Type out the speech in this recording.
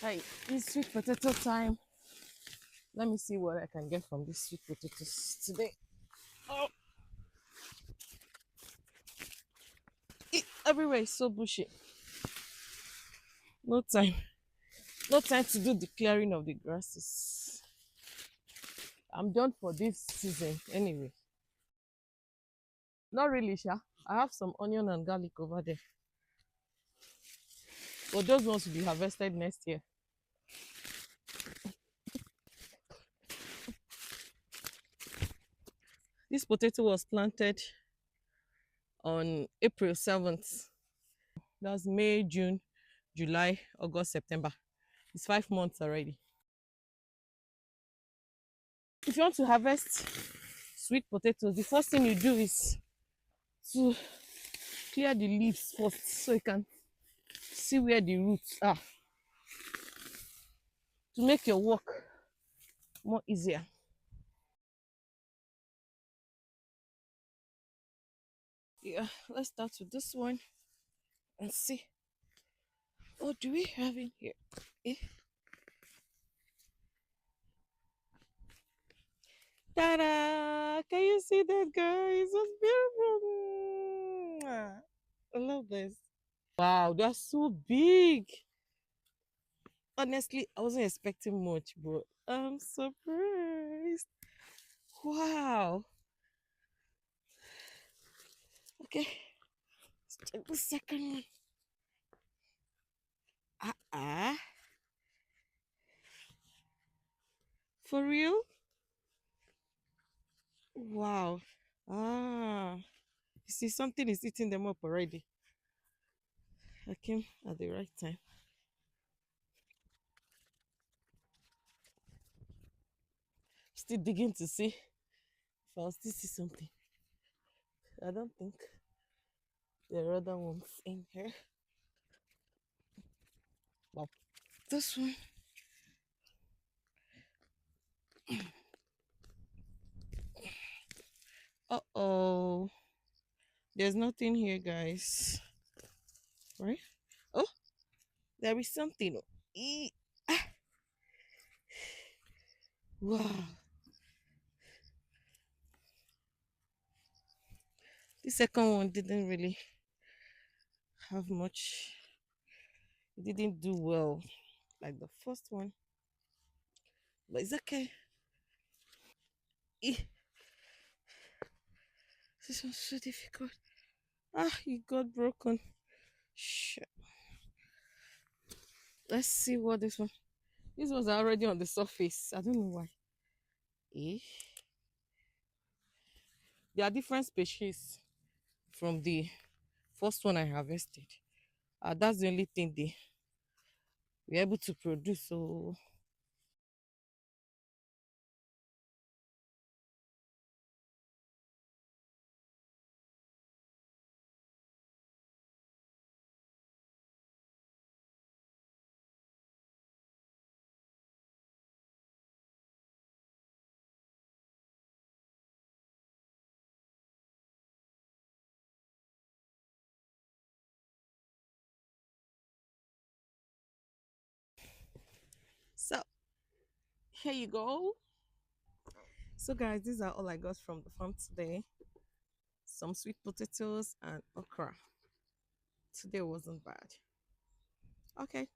Hi, it's sweet potato time. Let me see what I can get from these sweet potatoes today. Oh, everywhere is so bushy. No time. No time to do the clearing of the grasses. I'm done for this season anyway. Not really, Sha. I have some onion and garlic over there. But those ones will be harvested next year. This potato was planted on April 7th. That's May, June, July, August, September. It's 5 months already. If you want to harvest sweet potatoes, the first thing you do is to clear the leaves first so you can see where the roots are to make your work more easier. Yeah, let's start with this one and see. What do we have in here? Eh? Ta-da! Can you see that, guys? It's beautiful. Mwah. I love this. Wow, they're so big. Honestly, I wasn't expecting much, but I'm surprised. Wow. Okay, let's check the second one. Uh-uh. For real? Wow. Ah. You see, something is eating them up already. I came at the right time. Still digging to see if I'll still see something. I don't think there are other ones in here. Wow. This one. Uh-oh. There's nothing here, guys. Right? Oh, there is something. Ah. Wow. The second one didn't really have much. It didn't do well like the first one. But it's okay. Eh, this was so difficult. Ah, it got broken. Shit. Let's see what this one. These ones are already on the surface. I don't know why. Eh? They are different species from the first one I harvested. That's the only thing they were able to produce. So so here you go. So guys, these are all I got from the farm today. Some sweet potatoes and okra. Today wasn't bad. Okay.